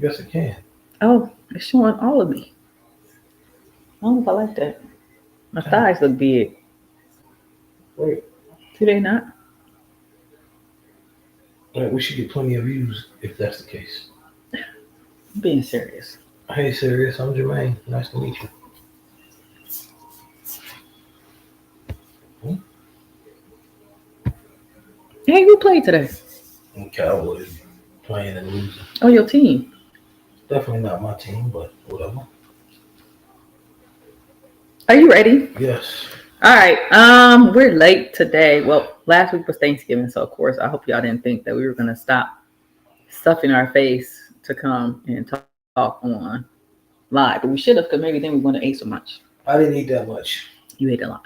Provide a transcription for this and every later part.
Yes, it can. Oh, it's showing all of me. I don't know if I like that. My Damn. thighs look big. Wait, Do they not? wait, we should get plenty of views if that's the case. I'm being serious. Hey, serious. I'm Jermaine. Nice to meet you. Hmm? Hey, who played today? Cowboys playing and losing. Oh, your team. Definitely not my team, but whatever. Are you ready? Yes. All right. We're late today. Well, last week was Thanksgiving, so of course, I hope y'all didn't think that we were gonna stop stuffing our face to come and talk on live, but we should have, because maybe then we wouldn't have ate so much. I didn't eat that much. You ate a lot.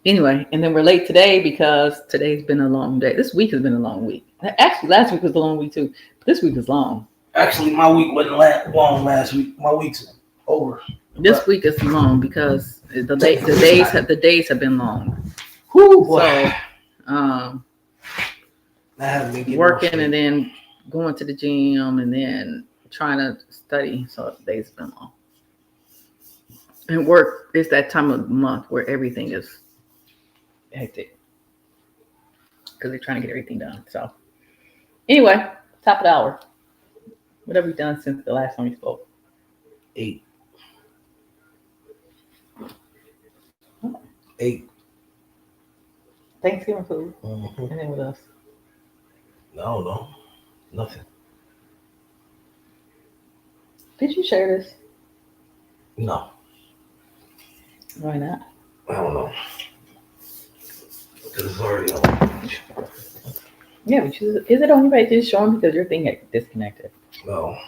Anyway, and then we're late today because today's been a long day. This week has been a long week. Actually, last week was a long week too. But this week is long. Actually, my week wasn't long last week. My week's over. This week is long because the days have been long. Whew, boy. So, I haven't been getting working no and then going to the gym and then trying to study. So the days have been long. And work is that time of the month where everything is hectic because they're trying to get everything done. So anyway, top of the hour. What have we done since the last time we spoke? 8. 8. Thanksgiving food. Mm-hmm. And then what else? No, nothing. Did you share this? No, Why not? I don't know. Because it's already on my page. Yeah, but is it on your page? Just showing because your thing get disconnected. No,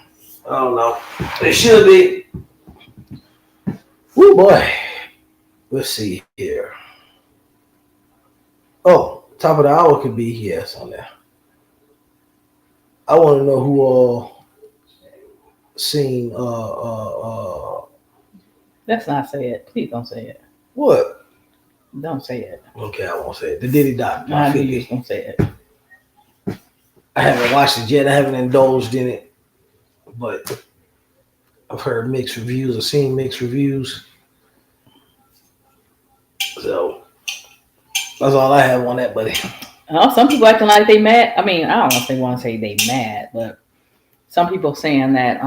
I don't know. It should be. Woo, boy. Let's see here. Oh, top of the hour could be yes on there. I want to know who all seen Let's not say it. Please don't say it. what? Don't say it. Okay, I won't say it. The Diddy Doc. I knew you was gonna say it. I haven't watched it yet. I haven't indulged in it, but I've heard mixed reviews. I've seen mixed reviews. So that's all I have on that, buddy. Some people acting like they mad. I mean, I don't know if they want to say they mad, but some people saying that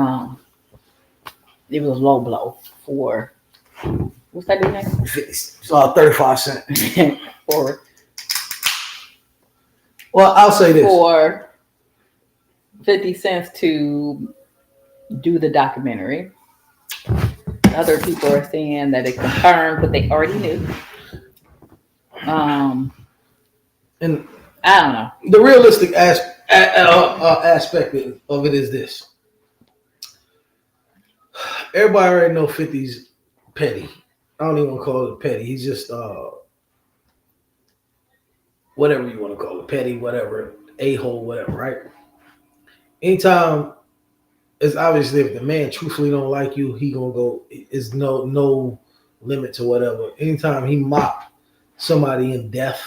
it was low blow for what's that dude name? It's 35 cents. for Well, I'll say this. for 50 cents to do the documentary. Other people are saying that it confirmed what they already knew. And I don't know. the realistic aspect of it is this. Everybody already know 50's petty. I don't even want to call it petty. He's just whatever you want to call it, petty, whatever, a-hole, whatever, right? Anytime, it's obviously if the man truthfully don't like you, he gonna go. Is no limit to whatever. Anytime he mocked somebody in death,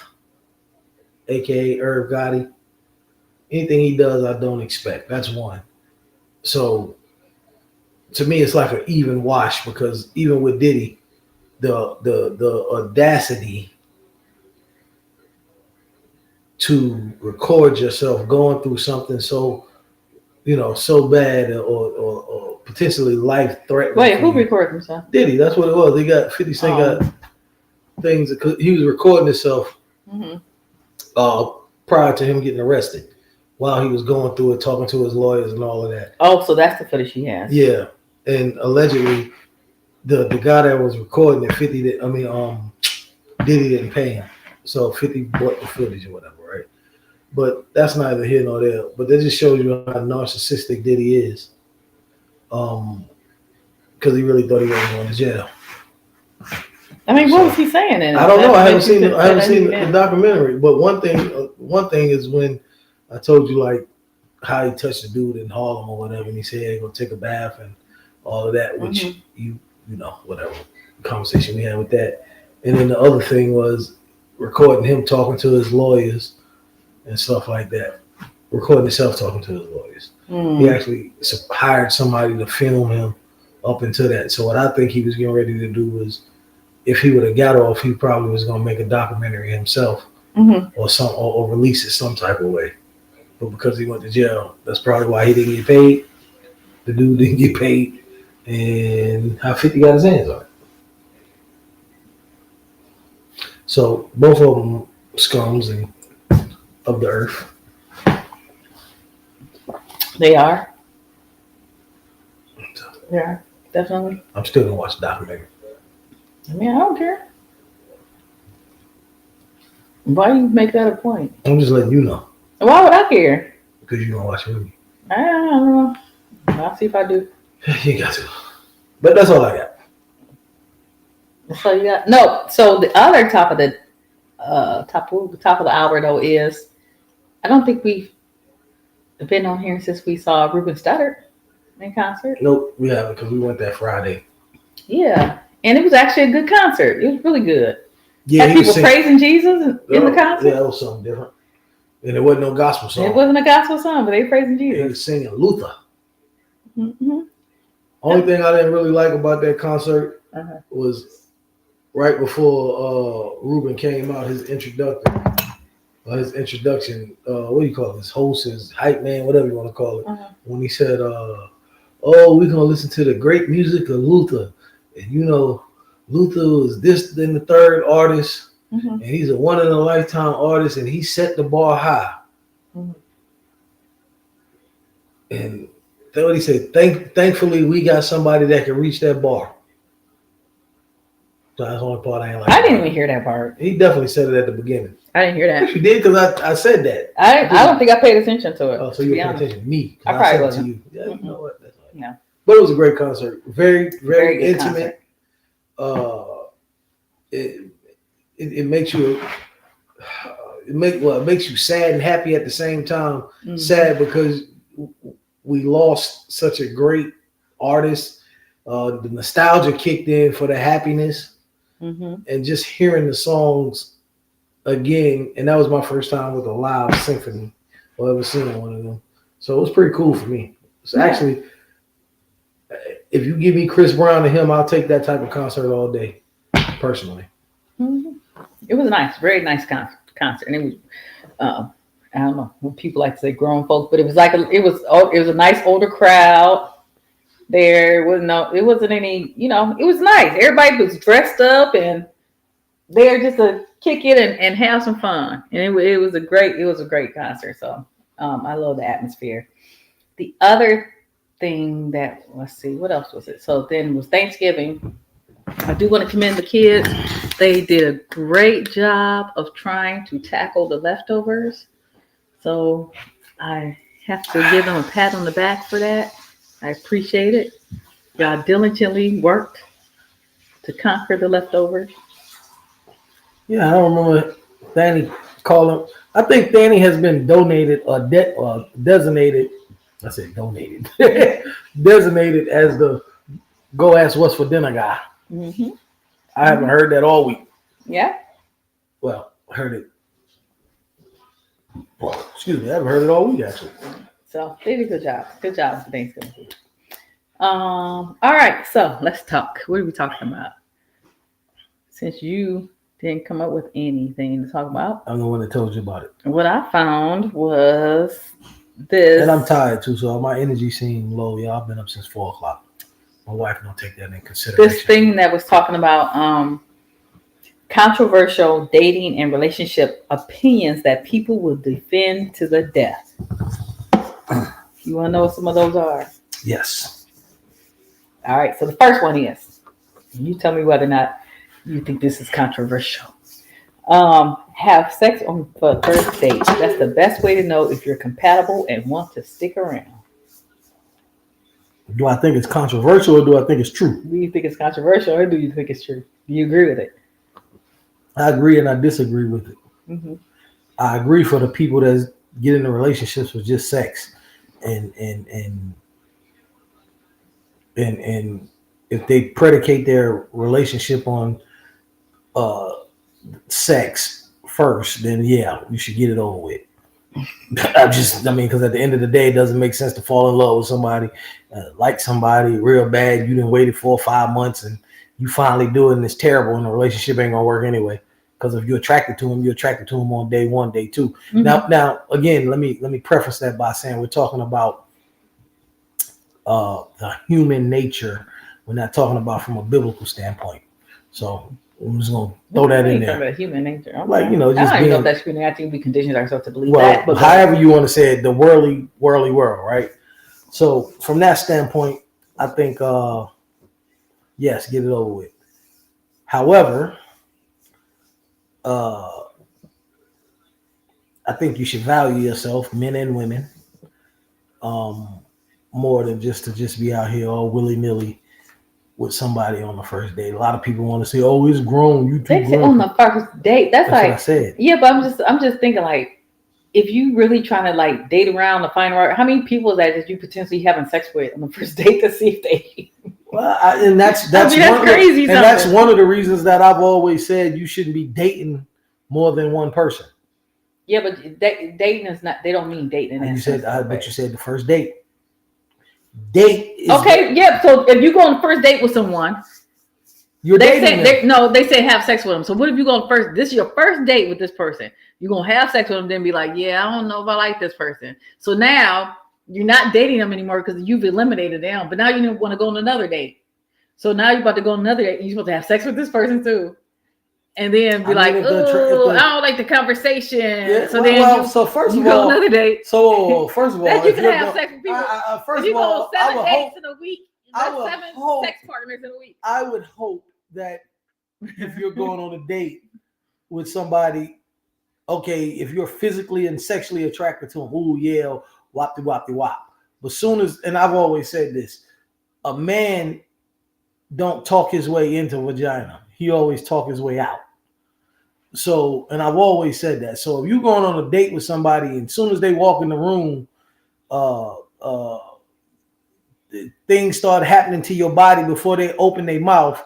aka Irv Gotti, anything he does, I don't expect. That's one. So to me, it's like an even wash because even with Diddy, the audacity to record yourself going through something so so bad or potentially life threatening. Wait, who recorded himself? Diddy? That's what it was. They got 50 Cent got things that he was recording himself prior to him getting arrested while he was going through it, talking to his lawyers and all of that. Oh, so that's the footage he has. Yeah, and allegedly the guy that was recording it, Diddy didn't pay him, so 50 bought the footage or whatever, right? But that's neither here nor there. But that just shows you how narcissistic Diddy is, because he really thought he wasn't going to jail. I mean, what was he saying? In it? I don't know. I haven't seen the documentary. But one thing is when I told you like how he touched the dude in Harlem or whatever, and he said he gonna take a bath and all of that, which you know whatever conversation we had with that. And then the other thing was recording him talking to his lawyers and stuff like that. Recording himself talking to his lawyers. He actually hired somebody to film him up into that. So what I think he was getting ready to do was, if he would have got off, he probably was going to make a documentary himself, or release it some type of way. But because he went to jail, that's probably why he didn't get paid. The dude didn't get paid, and how 50 got his hands on it. So both of them scums and of the earth. They are. Yeah, definitely. I'm still gonna watch the documentary. I mean, I don't care. Why do you make that a point? I'm just letting you know. Why would I care? Because you're gonna watch the movie. I don't know. I'll see if I do. You got to. But that's all I got. So you got no. So the other top of the top of the hour though is, I don't think we've been on here since we saw Ruben Studdard in concert. Nope, we haven't, because we went that Friday. Yeah, and it was actually a good concert. It was really good. Yeah, Had people praising Jesus in the concert. Yeah, that was something different. And it wasn't no gospel song. It wasn't a gospel song, but they praising Jesus. He was singing Luther. Mm-hmm. Only thing I didn't really like about that concert was right before Ruben came out, his introduction. What do you call it? His host, his hype man, whatever you want to call it. When he said, "Oh, we're gonna listen to the great music of Luther," and you know, Luther was this, then the third artist, and he's a one in a lifetime artist, and he set the bar high. And that's what he said. Thankfully, we got somebody that can reach that bar. So that's the only part I ain't like. I didn't even hear that part. He definitely said it at the beginning. I didn't hear that. Yes, you did, because I said that. I don't think I paid attention to it. Oh, so you were paying attention to me. I probably wasn't. To you. Yeah, you know what? That's right. No. But it was a great concert. Very, very intimate. Concert. It makes you it makes you sad and happy at the same time. Sad because we lost such a great artist. The nostalgia kicked in for the happiness, and just hearing the songs again. And that was my first time with a live symphony or ever seen one of them. So it was pretty cool for me. So actually, if you give me Chris Brown and him, I'll take that type of concert all day, personally. It was nice, very nice concert, and it was, I don't know what people like to say, grown folks, but it was like it was a nice older crowd. There wasn't any, it was nice. Everybody was dressed up and there just to kick it and have some fun, and it was a great concert. So I love the atmosphere. The other thing that, let's see, what else was it? So then was Thanksgiving. I do want to commend the kids. They did a great job of trying to tackle the leftovers. So I have to give them a pat on the back for that. I appreciate it. Y'all diligently worked to conquer the leftovers. Yeah, I don't remember Danny calling. I think Danny has been donated or designated. I said donated. Designated as the go ask what's for dinner guy. I haven't heard that all week. Yeah. Well, I heard it. Well, excuse me, I haven't heard it all week actually. So they did a good job. Good job for Thanksgiving. All right, so let's talk. What are we talking about? Since you didn't come up with anything to talk about, I'm the one that told you about it. What I found was this. And I'm tired too, so my energy seemed low. Y'all, I've been up since 4:00. My wife don't take that in consideration. This thing that was talking about controversial dating and relationship opinions that people will defend to the death. You want to know what some of those are? Yes. All right. So the first one is, you tell me whether or not you think this is controversial. Have sex on the first date. That's the best way to know if you're compatible and want to stick around. Do I think it's controversial or do I think it's true? Do you think it's controversial or do you think it's true? Do you agree with it? I agree and I disagree with it. I agree for the people that get into relationships with just sex, and if they predicate their relationship on sex first, then yeah, you should get it over with. because at the end of the day, it doesn't make sense to fall in love with somebody, like somebody real bad. You didn't wait 4 or 5 months and you finally do it and it's terrible and the relationship ain't gonna work anyway. Because if you're attracted to him, you're attracted to him on day 1, day 2. Mm-hmm. Now, again, let me preface that by saying we're talking about the human nature. We're not talking about from a biblical standpoint. So I'm just gonna throw that in there. Human nature, okay. Like, just I don't even know if that's human. I think we condition ourselves to believe that. But however you want to say it, the worldly world, right? So from that standpoint, I think yes, get it over with. However, I think you should value yourself, men and women, more than just be out here all willy-nilly with somebody on the first date. A lot of people want to say, "Oh, it's grown. You too grown." They say on the first date. That's like what I said. Yeah, but I'm just thinking, like, if you really trying to like date around to find out, how many people is that you potentially having sex with on the first date to see if they? Well, and that's crazy. And that's one of the reasons that I've always said you shouldn't be dating more than one person. Yeah, but dating is not. They don't mean dating. And you said, but you said the first date. Date is okay. Yeah. So if you go on the first date with someone, they say have sex with them. So what if you go on first? This is your first date with this person. You're gonna have sex with them, then be like, yeah, I don't know if I like this person. So now you're not dating them anymore because you've eliminated them. But now you want to go on another date. So now you're about to go on another date. And you're supposed to have sex with this person too. And then be I don't like the conversation. Yeah, so first of go on another date. So first of all, you can have sex with people. First of all, 7 dates in a week. 7 sex partners in a week. I would hope that if you're going on a date with somebody, okay, if you're physically and sexually attracted to them, ooh yeah, wop. But soon as, and I've always said this, a man don't talk his way into vagina. He always talk his way out. So, and I've always said that. So if you're going on a date with somebody and as soon as they walk in the room, things start happening to your body before they open their mouth,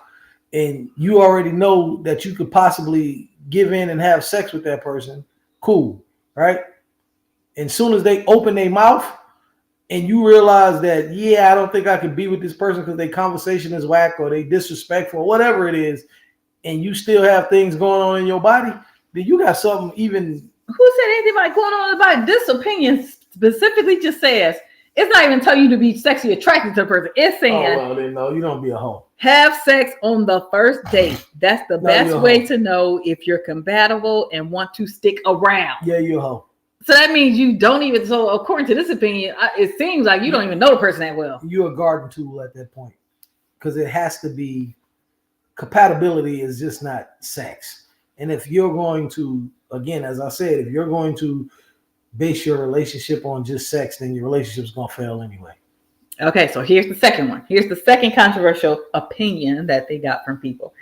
and you already know that you could possibly give in and have sex with that person, cool, right? And as soon as they open their mouth and you realize that, yeah, I don't think I could be with this person because their conversation is whack or they disrespectful or whatever it is, and you still have things going on in your body, then you got something even. Who said anything about going on about this opinion specifically just says, it's not even telling you to be sexually attracted to the person. It's saying, no, you don't be a hoe. Have sex on the first date. That's the best way to know if you're compatible and want to stick around. Yeah, you're a hoe. So that means you don't even. So according to this opinion, it seems like you don't even know the person that well. You're a garden tool at that point, because it has to be. Compatibility is just not sex. And if you're going to, again, as I said, if you're going to base your relationship on just sex, then your relationship's going to fail anyway. Okay, so here's the second one. Here's the second controversial opinion that they got from people.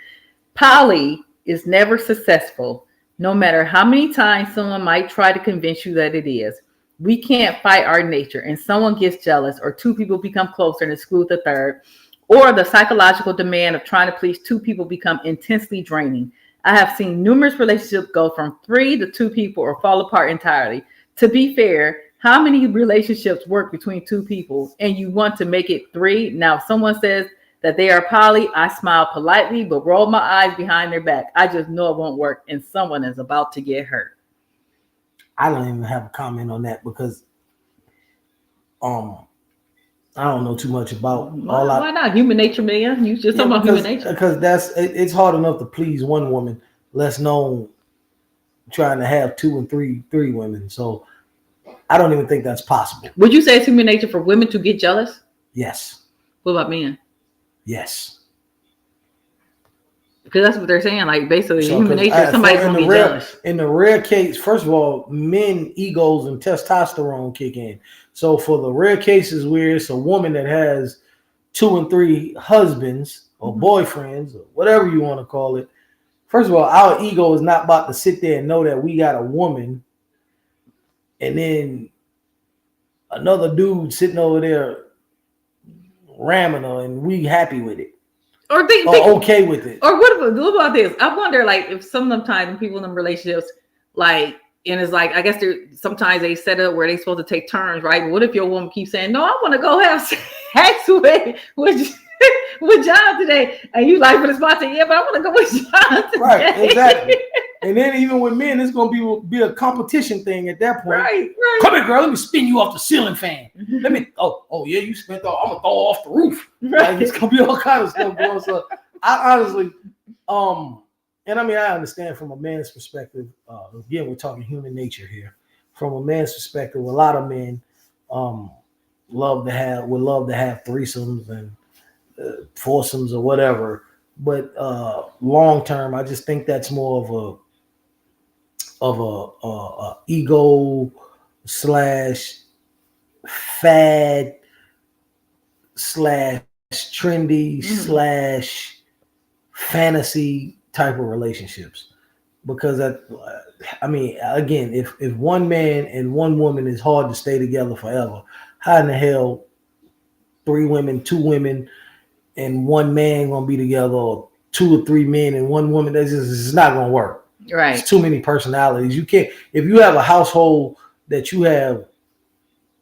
Poly is never successful, no matter how many times someone might try to convince you that it is. We can't fight our nature, and someone gets jealous, or two people become closer and exclude the third, or the psychological demand of trying to please two people become intensely draining. I have seen numerous relationships go from 3 to 2 people or fall apart entirely. To be fair, how many relationships work between 2 people and you want to make it 3? Now, if someone says that they are poly, I smile politely, but roll my eyes behind their back. I just know it won't work and someone is about to get hurt. I don't even have a comment on that because I don't know too much about why not human nature, man? You just talking about human nature. Because it's hard enough to please one woman, less known trying to have 2 and 3 women. So I don't even think that's possible. Would you say it's human nature for women to get jealous? Yes. What about men? Yes. Because that's what they're saying. Like basically, human nature, somebody's gonna be jealous. In the rare case, first of all, men egos and testosterone kick in. So for the rare cases where it's a woman that has 2 and 3 husbands or boyfriends or whatever you want to call it, first of all, our ego is not about to sit there and know that we got a woman and then another dude sitting over there ramming her and we happy with it. Or okay with it. Or what about this? I wonder, like, if sometimes people in relationships, like, and it's like, I guess sometimes they set up where they're supposed to take turns, right? But what if your woman keeps saying, no, I want to go have sex with John today, and you like for the spot, yeah, but I want to go with John today. Right, exactly. And then even with men, it's gonna be a competition thing at that point. Right. Come here, girl. Let me spin you off the ceiling fan. Let me. Oh yeah, you spent off. I'm gonna throw off the roof. Right. Like, it's gonna be all kind of stuff going. So I honestly, and I mean, I understand from a man's perspective. Again, we're talking human nature here. From a man's perspective, a lot of men would love to have threesomes and foursomes or whatever. But long term, I just think that's more of a ego / fad / trendy / fantasy type of relationships. Because I mean, again, if one man and one woman is hard to stay together forever, how in the hell 3 women, 2 women, and 1 man gonna be together, or 2 or 3 men and 1 woman? That's just, it's not gonna work. Right. It's too many personalities. You can't. If you have a household that you have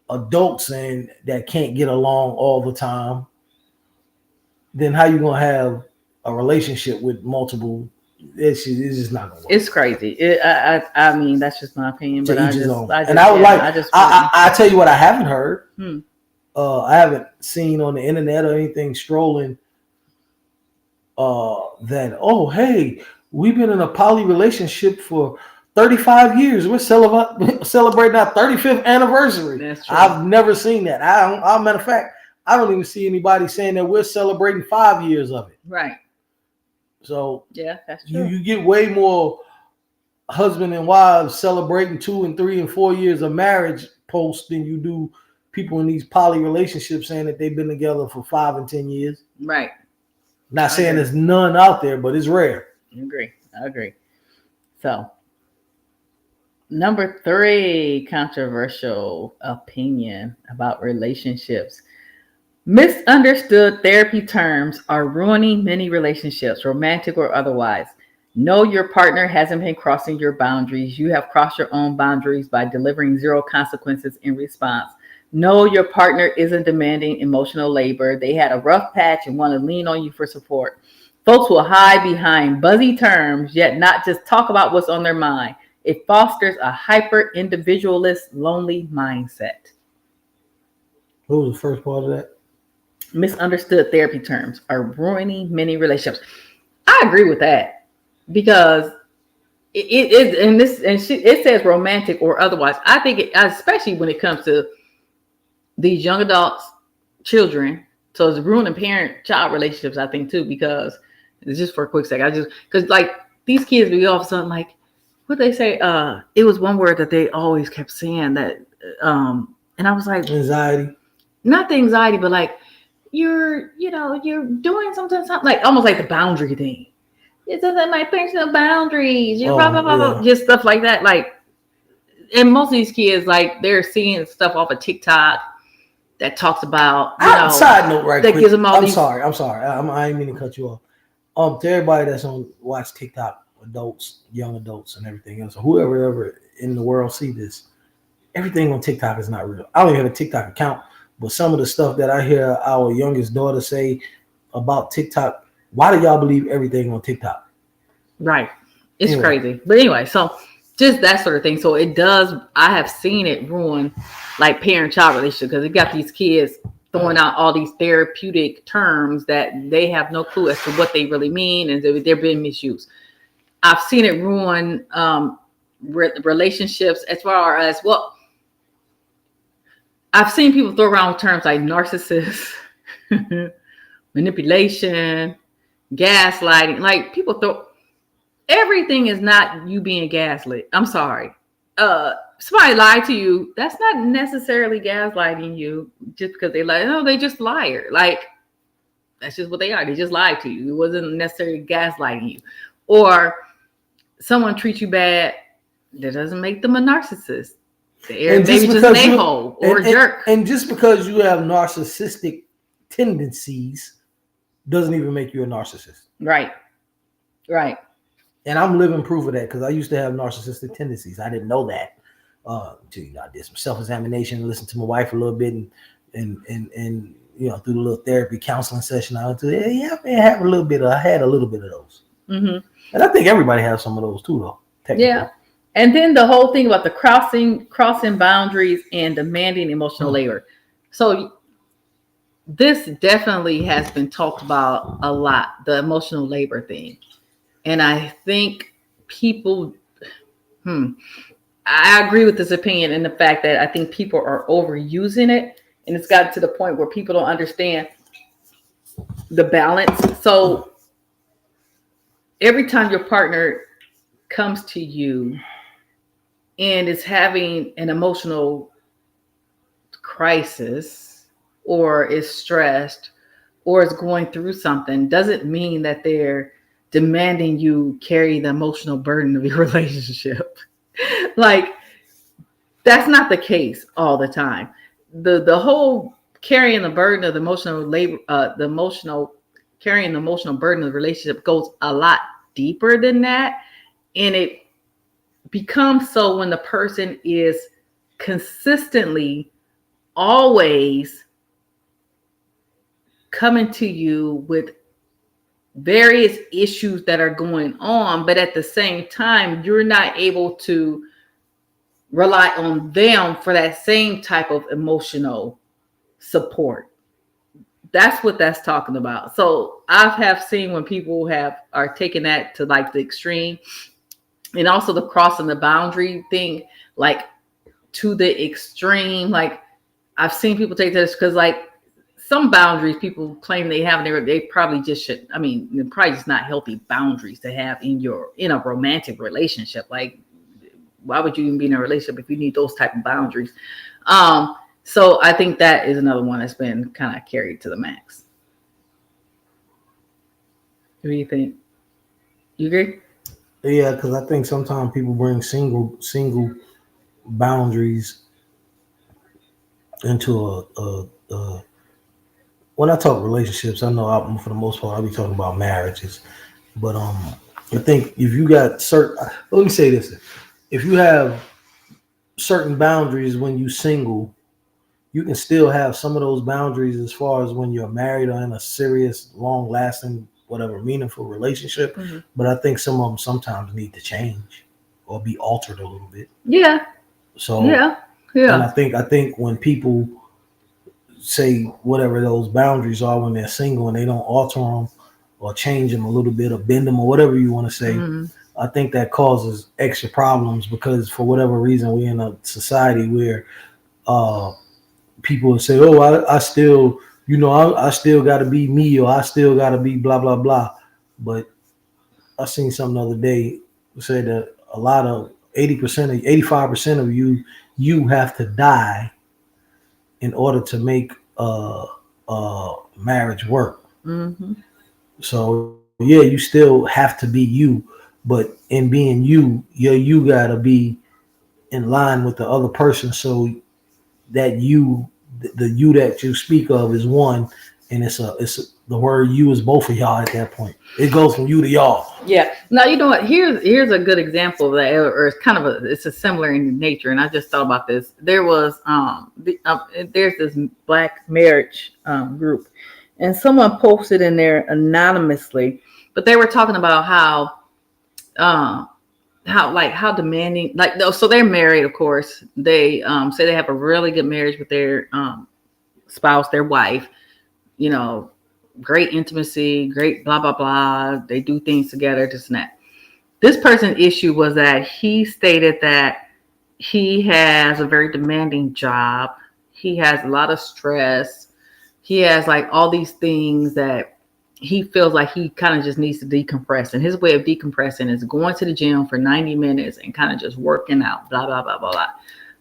adults in that can't get along all the time, then how you gonna have a relationship with multiple? It's just not gonna work. It's crazy. I mean, that's just my opinion. But I tell you what, I haven't heard. I haven't seen on the internet or anything strolling that, oh, hey, we've been in a poly relationship for 35 years. We're celebrating our 35th anniversary. That's true. I've never seen that. Matter of fact, I don't even see anybody saying that we're celebrating 5 years of it. Right. So yeah, that's true. You get way more husband and wives celebrating 2 and 3 and 4 years of marriage posts than you do people in these poly relationships saying that they've been together for 5 and 10 years. Right. Not saying there's none out there, but it's rare. I agree. So, number 3 controversial opinion about relationships. Misunderstood therapy terms are ruining many relationships, romantic or otherwise. No, your partner hasn't been crossing your boundaries. You have crossed your own boundaries by delivering 0 consequences in response. No, your partner isn't demanding emotional labor. They had a rough patch and want to lean on you for support. Folks will hide behind buzzy terms, yet not just talk about what's on their mind. It fosters a hyper-individualist, lonely mindset. What was the first part of that? Misunderstood therapy terms are ruining many relationships. I agree with that, because it says romantic or otherwise. I think especially when it comes to these young adults, children, so it's ruining parent-child relationships, I think, too, because it's just for a quick second. Because like these kids be all of a sudden like, what they say? It was one word that they always kept saying that, and I was like, anxiety. Not the anxiety, but like you're doing something like almost like the boundary thing. It doesn't like personal boundaries. You're blah, blah, blah, blah, just stuff like that. Like, and most of these kids, like, they're seeing stuff off of TikTok that talks about, side note, right? That quick. gives them all I'm these. sorry. I ain't mean to cut you off. To everybody that's watch TikTok, adults, young adults, and everything else, or whoever ever in the world see this, everything on TikTok is not real. I don't even have a TikTok account, but some of the stuff that I hear our youngest daughter say about TikTok, why do y'all believe everything on TikTok? Right. It's crazy. But anyway, so just that sort of thing. So it does, I have seen it ruin like parent-child relationship, because it got these kids throwing out all these therapeutic terms that they have no clue as to what they really mean, and they're being misused. I've seen it ruin relationships as far as, well, I've seen people throw around terms like narcissist, manipulation, gaslighting. Like, people throw, everything is not you being gaslit. I'm sorry. Somebody lied to you. That's not necessarily gaslighting you just because they lie. No, they just liar. Like, that's just what they are. They just lied to you. It wasn't necessarily gaslighting you. Or someone treats you bad. That doesn't make them a narcissist. They're maybe just an a-hole or a jerk. And just because you have narcissistic tendencies doesn't even make you a narcissist. Right. Right. And I'm living proof of that because I used to have narcissistic tendencies. I didn't know that. I did some self-examination, listened to my wife a little bit, and through the little therapy counseling session I went to. I had a little bit of those. Mm-hmm. And I think everybody has some of those too, though. Yeah. And then the whole thing about the crossing boundaries and demanding emotional labor. So this definitely has been talked about a lot, the emotional labor thing. And I think people, I agree with this opinion in the fact that I think people are overusing it. And it's gotten to the point where people don't understand the balance. So every time your partner comes to you and is having an emotional crisis or is stressed or is going through something, doesn't mean that they're demanding you carry the emotional burden of your relationship. Like, that's not the case all the time. The whole carrying the burden of the emotional labor, carrying the emotional burden of the relationship goes a lot deeper than that. And it becomes so when the person is consistently always coming to you with various issues that are going on, but at the same time, you're not able to rely on them for that same type of emotional support. That's what that's talking about. So I have seen when people are taking that to like the extreme, and also the crossing the boundary thing, like to the extreme. Like I've seen people take this because like some boundaries people claim they have, and they probably just should. I mean, they're probably just not healthy boundaries to have in a romantic relationship. Like, why would you even be in a relationship if you need those type of boundaries? So I think that is another one that's been kind of carried to the max. What do you think? You agree? Yeah, because I think sometimes people bring single boundaries into a when I talk relationships, I know for the most part I'll be talking about marriages. But I think if you got let me say this: if you have certain boundaries when you single, you can still have some of those boundaries as far as when you're married or in a serious, long-lasting, whatever, meaningful relationship. Mm-hmm. But I think some of them sometimes need to change or be altered a little bit. Yeah. So yeah. And I think when people say whatever those boundaries are when they're single and they don't alter them or change them a little bit or bend them or whatever you want to say, I think that causes extra problems because for whatever reason we're in a society where people will say, "Oh, I still, I still got to be me or I still got to be blah blah blah." But I seen something the other day say that a lot of 80%, 85% of you have to die in order to make marriage work. Mm-hmm. So yeah, you still have to be you, but in being you gotta be in line with the other person, so that the you that you speak of is one, and it's the word you is both of y'all at that point. It goes from you to y'all. Yeah. Now you know what? Here's a good example of that, or it's kind of it's a similar in nature. And I just thought about this. There was there's this Black marriage group, and someone posted in there anonymously, but they were talking about how demanding, so they're married, of course. They say they have a really good marriage with their spouse, their wife, great intimacy, great blah, blah, blah. They do things together, this and that. This person's issue was that he stated that he has a very demanding job. He has a lot of stress. He has like all these things that he feels like he kind of just needs to decompress. And his way of decompressing is going to the gym for 90 minutes and kind of just working out, blah, blah, blah, blah, blah.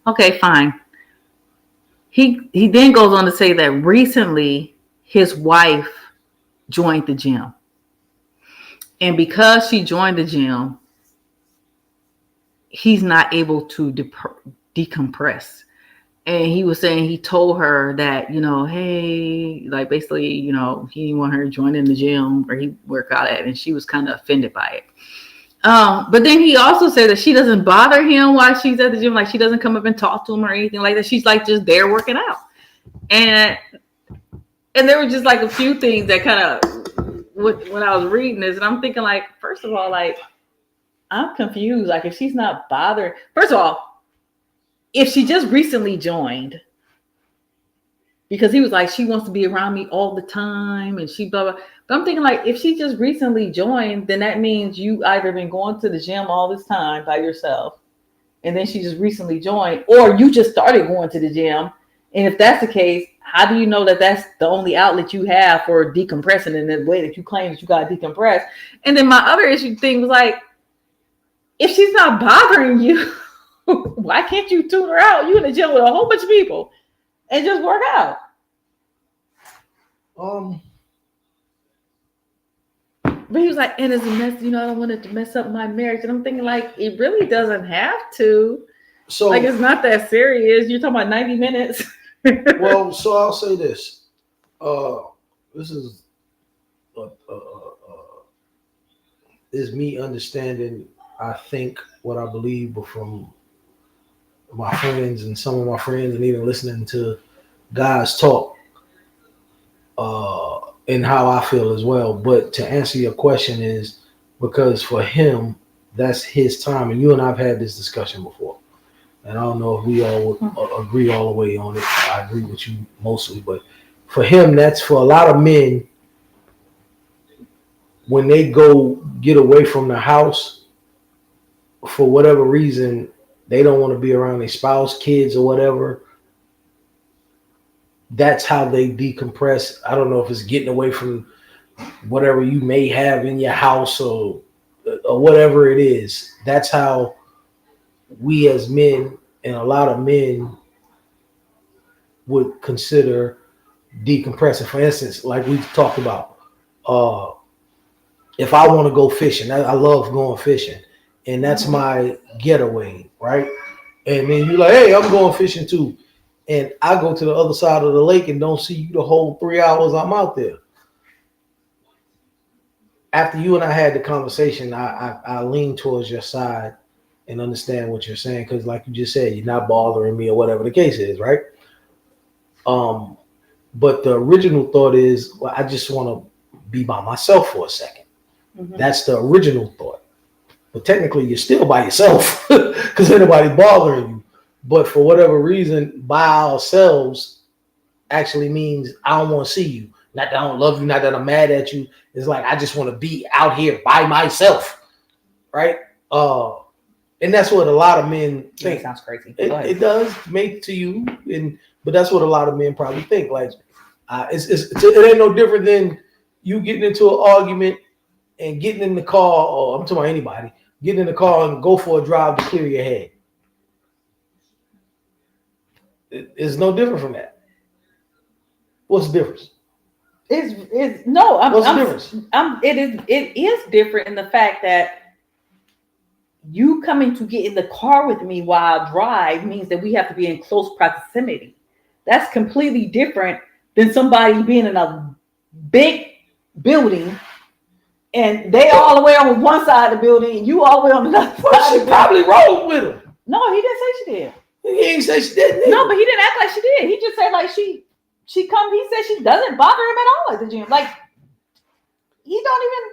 Okay, fine. He then goes on to say that recently his wife joined the gym. And because she joined the gym, he's not able to decompress. And he was saying he told her that, hey, like basically, he didn't want her to join in the gym or he work out at, and she was kind of offended by it. But then he also said that she doesn't bother him while she's at the gym. Like she doesn't come up and talk to him or anything like that. She's like just there working out. And there were just like a few things that kind of when I was reading this, and I'm thinking like, first of all, like I'm confused. Like if she's not bothering, first of all, if she just recently joined, because he was like, she wants to be around me all the time and she blah, blah. But I'm thinking like, if she just recently joined, then that means you either been going to the gym all this time by yourself and then she just recently joined, or you just started going to the gym. And if that's the case, how do you know that that's the only outlet you have for decompressing in the way that you claim that you got to decompress? And then my other issue thing was like, if she's not bothering you, why can't you tune her out? You in the gym with a whole bunch of people and just work out. But he was like, and it's a mess, I don't want it to mess up my marriage. And I'm thinking like, it really doesn't have to. So like, it's not that serious. You're talking about 90 minutes. Well, so I'll say this. This is me understanding, I think, what I believe, but from my friends and some of my friends, and even listening to guys talk, and how I feel as well. But to answer your question is because for him, that's his time. And you and I've had this discussion before. And I don't know if we all would agree all the way on it. I agree with you mostly. But for him, that's for a lot of men, when they go get away from the house, for whatever reason, they don't want to be around their spouse, kids, or whatever. That's how they decompress. I don't know if it's getting away from whatever you may have in your house or whatever it is. That's how we as men, and a lot of men, would consider decompressing. For instance, like we talked about, if I want to go fishing, I love going fishing, and that's my getaway, right? And then you're like, hey, I'm going fishing too. And I go to the other side of the lake and don't see you the whole 3 hours I'm out there. After you and I had the conversation, I lean towards your side and understand what you're saying, because like you just said, you're not bothering me or whatever the case is, right? But the original thought is, well, I just want to be by myself for a second. Mm-hmm. That's the original thought. But technically, you're still by yourself because anybody bothering you. But for whatever reason, by ourselves actually means I don't want to see you. Not that I don't love you, not that I'm mad at you. It's like I just want to be out here by myself, right? And that's what a lot of men think. That sounds crazy. It does make to you, but that's what a lot of men probably think. Like it ain't no different than you getting into an argument and getting in the car, or I'm talking about anybody, getting in the car and go for a drive to clear your head. It's no different from that. What's the difference? What's the difference? It is different in the fact that you coming to get in the car with me while I drive means that we have to be in close proximity. That's completely different than somebody being in a big building and they all the way on one side of the building and you all the way on the other side. She probably rode with him. No, he didn't say she did. He didn't say she did. No, but he didn't act like she did. He just said like she come. He said she doesn't bother him at all at the gym. Like he don't even.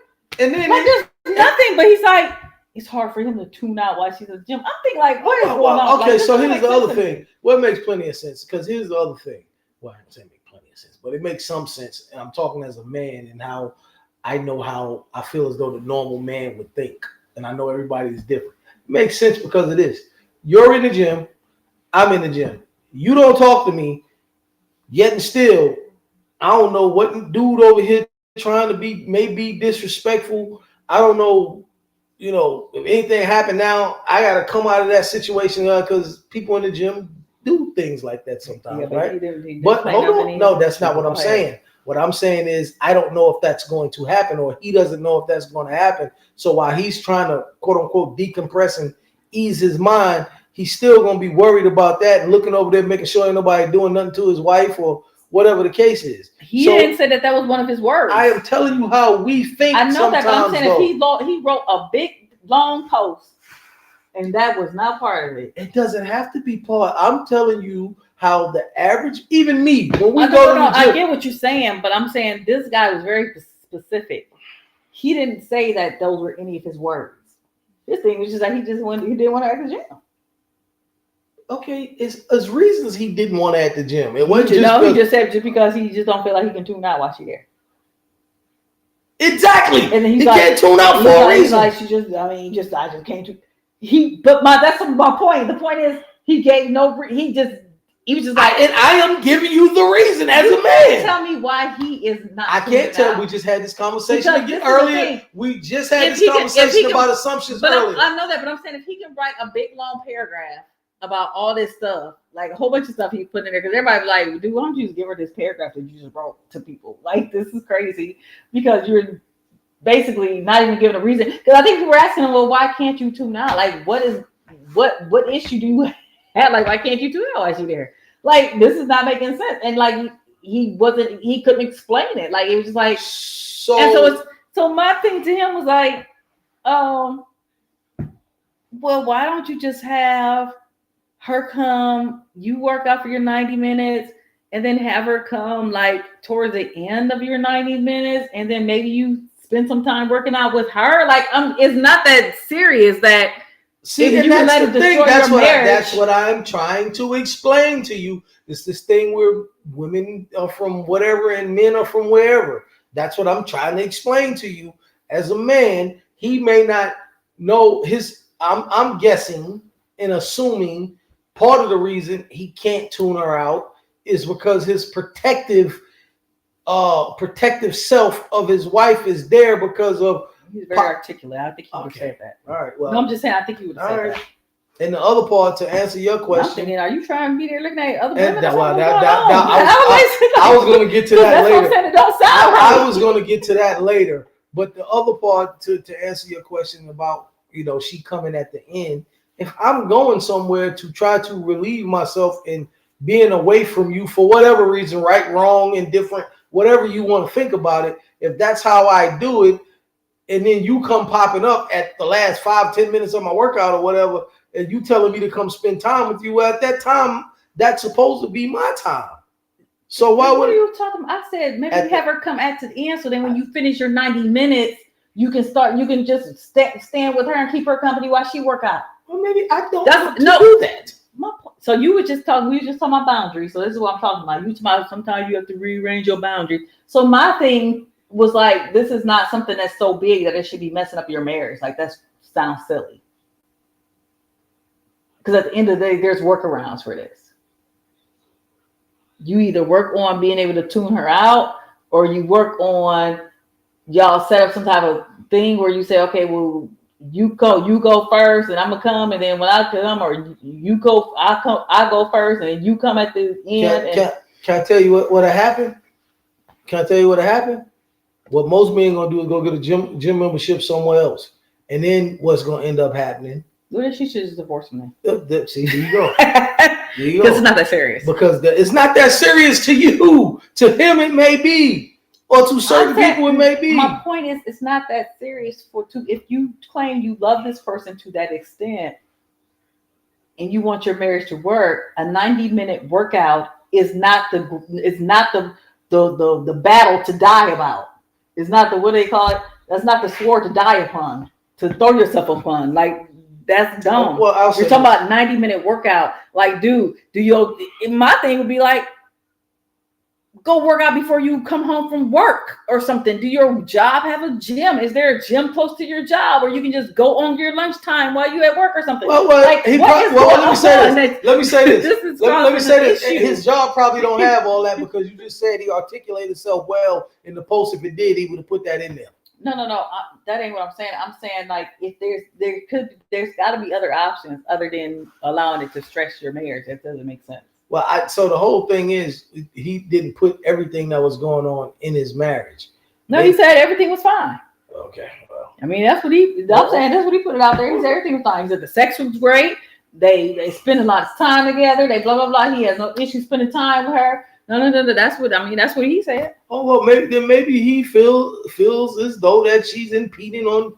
And then like, there's nothing. But he's like, it's hard for him to tune out while she's at the gym. I'm thinking like, what is going on? Okay, like, so here's the other thing. Well, it makes plenty of sense because here's the other thing. Well, I don't say it makes plenty of sense, but it makes some sense. And I'm talking as a man and how I know how I feel as though the normal man would think, and I know everybody is different. It makes sense because of this. You're in the gym. I'm in the gym. You don't talk to me, yet and still, I don't know what dude over here trying to be, maybe disrespectful. I don't know, if anything happened now, I got to come out of that situation because people in the gym do things like that sometimes, right? But hold on. No, that's not what I'm saying. What I'm saying is I don't know if that's going to happen or he doesn't know if that's going to happen. So while he's trying to, quote unquote, decompress and ease his mind, he's still going to be worried about that and looking over there, making sure ain't nobody doing nothing to his wife or whatever the case is. He didn't say that was one of his words. I am telling you how we think. I know that, but I'm saying if he wrote a big long post, and that was not part of it. It doesn't have to be part. I'm telling you how the average, even me, when we I go to the I gym. get what you're saying, but I'm saying this guy was very specific. He didn't say that those were any of his words. His thing was just that he didn't want to at the gym. Okay, it's reasons he didn't want to at the gym. It wasn't He just just said just because he just don't feel like he can tune out while she's there. Exactly. And then he can't tune out for a reason. I just can't tune. That's my point. The point is he gave no. He was just like, and I am giving you the reason as a man. Tell me why he is not. I can't tell. We just had this conversation earlier. We just had this conversation about assumptions earlier. I know that, but I'm saying if he can write a big long paragraph about all this stuff, like a whole bunch of stuff he put in there, because everybody's like, dude, why don't you just give her this paragraph that you just wrote to people? Like, this is crazy because you're basically not even giving a reason. Because I think people were asking him, well, why can't you tune out? Like, what issue do you have? Like, why can't you tune out while she's there? Like, this is not making sense. And like, he couldn't explain it. Like, it was just like, so my thing to him was like, well, why don't you just have her come, you work out for your 90 minutes, and then have her come like towards the end of your 90 minutes, and then maybe you spend some time working out with her. Like, it's not that serious that. See, and that's the thing. That's what I'm trying to explain to you. It's this thing where women are from whatever and men are from wherever. That's what I'm trying to explain to you. As a man, he may not know his. I'm guessing and assuming part of the reason he can't tune her out is because his protective self of his wife is there because of. He's very articulate. I think he would have said that. All right. Well, no, I'm just saying. I think he would have said that. And the other part, to answer your question, I'm thinking, are you trying to be there looking at other women? I was going to get to that later. I was going to get to that later. But the other part, to answer your question about, she coming at the end. If I'm going somewhere to try to relieve myself and being away from you for whatever reason, right, wrong, indifferent, whatever you want to think about it, if that's how I do it, and then you come popping up at the last 5-10 minutes of my workout or whatever, and you telling me to come spend time with you, well, at that time, that's supposed to be my time. So why would you talking about? I said maybe have her come at the end, so then when you finish your 90 minutes, you can just stand with her and keep her company while she work out. Well, maybe I don't do that. So we were just talking about boundaries. So this is what I'm talking about. Sometimes you have to rearrange your boundaries. So my thing was like, this is not something that's so big that it should be messing up your marriage. Like, that sounds silly. Because at the end of the day, there's workarounds for this. You either work on being able to tune her out, or you work on y'all set up some type of thing where you say, okay, well, you go first, and I'm gonna come, and then when I come, or you go, I go first, and then you come at the end. Can I tell you what happened? Can I tell you what happened? What most men gonna do is go get a gym membership somewhere else, and then what's gonna end up happening? Well, she should just divorce me. See, there you go. Because it's not that serious. Because it's not that serious to you. To him, it may be, or to certain people, it may be. My point is, it's not that serious if you claim you love this person to that extent, and you want your marriage to work. A 90-minute workout is not the battle to die about. It's not the, what do they call it? That's not the sword to die upon, to throw yourself upon. Like, that's dumb. Well, you're talking about 90-minute workout. Like, dude, my thing would be like, go work out before you come home from work or something. Do your job have a gym? Is there a gym close to your job where you can just go on your lunchtime while you at work or something? Let me say this. Let me say this. His job probably don't have all that, because you just said he articulated himself well in the post. If it did, he would have put that in there. No. That ain't what I'm saying. I'm saying, like, if there's got to be other options other than allowing it to stress your marriage. That doesn't make sense. Well, so the whole thing is, he didn't put everything that was going on in his marriage. No, he said everything was fine. Okay, well, I mean, I'm saying that's what he put it out there. He said everything was fine. He said the sex was great. They spend a lot of time together. They blah blah blah. He has no issue spending time with her. No. That's what he said. Oh well, maybe he feels as though that she's impeding on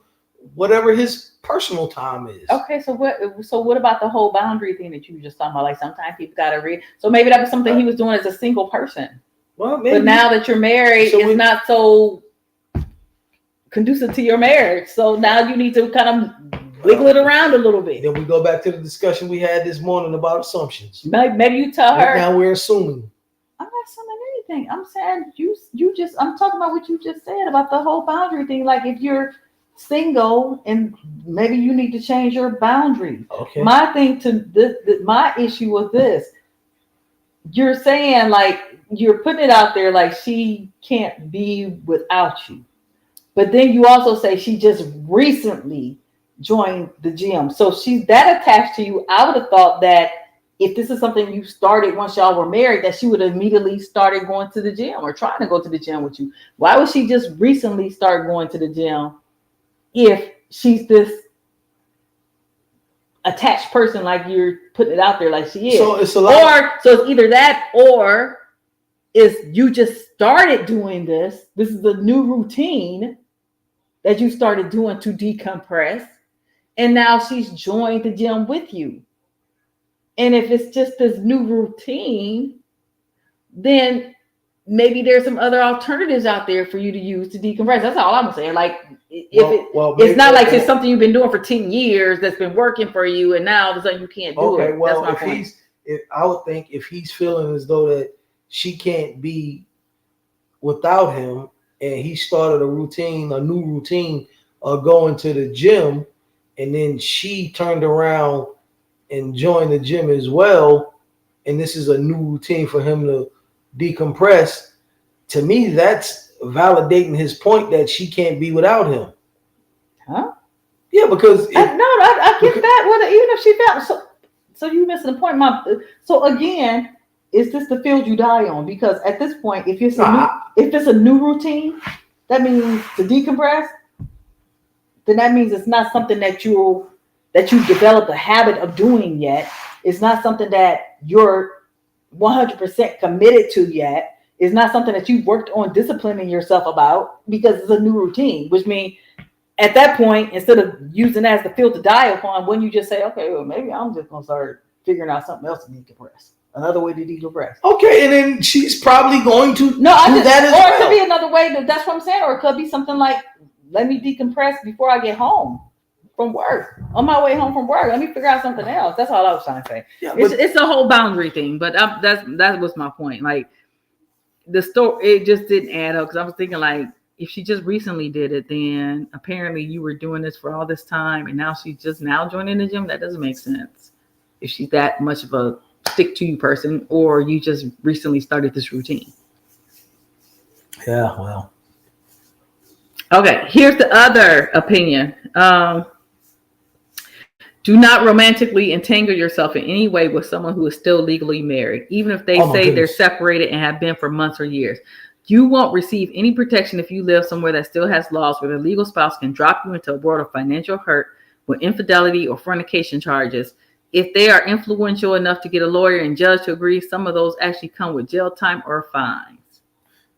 whatever his personal time is. Okay, so what about the whole boundary thing that you were just talking about? Like sometimes people gotta read. So maybe that was something he was doing as a single person. Well, maybe. But now that you're married, So it's not so conducive to your marriage. So now you need to kind of wiggle it around a little bit. Then we go back to the discussion we had this morning about assumptions. Maybe you tell her. Now we're assuming. I'm not assuming anything. I'm saying I'm talking about what you just said about the whole boundary thing. Like if you're single and maybe you need to change your boundary. Okay. My thing to this, my issue with this, you're saying like you're putting it out there like she can't be without you. But then you also say she just recently joined the gym. So she's that attached to you. I would have thought that if this is something you started once y'all were married, that she would have immediately started going to the gym or trying to go to the gym with you. Why would she just recently start going to the gym if she's this attached person like you're putting it out there like she is? So it's a lot. So it's either that or is you just started doing this. This is a new routine that you started doing to decompress. And now she's joined the gym with you. And if it's just this new routine, then maybe there's some other alternatives out there for you to use to decompress. That's all I'm saying. Like, it's not like it's something you've been doing for 10 years that's been working for you, and now all of a sudden you can't do it. Well, that's my point. I would think if he's feeling as though that she can't be without him, and he started a new routine of going to the gym, and then she turned around and joined the gym as well, and this is a new routine for him to decompress. To me, that's validating his point that she can't be without him. Huh? Yeah, because I get that. Even if she felt so you missing the point. So again, is this the field you die on? Because at this point, if it's a new routine, that means to decompress. Then that means it's not something that you've developed a habit of doing yet. It's not something that you're 100% committed to yet. It's not something that you've worked on disciplining yourself about because it's a new routine, which means at that point, instead of using that as the field to die upon, when you just say, okay, well, maybe I'm just going to start figuring out something else to decompress. Another way to decompress. Okay, and then she's probably going to do that as well. Or it could be another way. That's what I'm saying. Or it could be something like, let me decompress before I get home from work. On my way home from work, let me figure out something else. That's all I was trying to say. Yeah, it's a whole boundary thing, but that was my point. Like the story, it just didn't add up because I was thinking like, if she just recently did it, then apparently you were doing this for all this time, and now she's just now joining the gym. That doesn't make sense. If she's that much of a stick to you person, or you just recently started this routine. Yeah, well. Okay, here's the other opinion. Do not romantically entangle yourself in any way with someone who is still legally married, even if they say they're separated and have been for months or years. You won't receive any protection if you live somewhere that still has laws where the legal spouse can drop you into a world of financial hurt with infidelity or fornication charges. If they are influential enough to get a lawyer and judge to agree, some of those actually come with jail time or fines.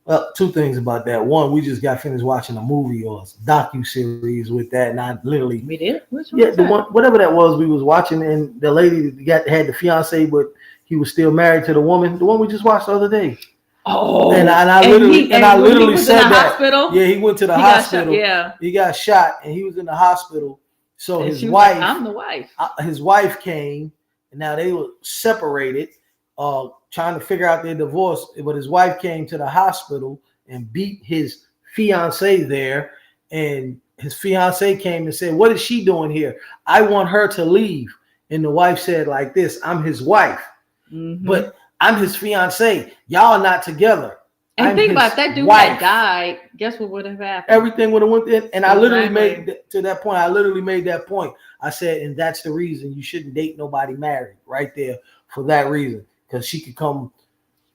Well, two things about that. One, we just got finished watching a movie or docu-series with that, and I literally... We did? Which one? Yeah, the one, whatever that was, we was watching, and the lady had the fiance, but he was still married to the woman. The one we just watched the other day. Oh, and I literally said that. Hospital? Yeah, he went to the hospital. Yeah, he got shot, and he was in the hospital. So and his wife, like, I'm the wife. His wife came, and now they were separated, trying to figure out their divorce. But his wife came to the hospital and beat his fiance there, and his fiance came and said, "What is she doing here? I want her to leave." And the wife said like this, "I'm his wife, but I'm his fiance. Y'all are not together." And think about that dude that died. Guess what would have happened? Everything would have went in. And I literally made to that point. I literally made that point. I said, and that's the reason you shouldn't date nobody married right there for that reason. Because she could come.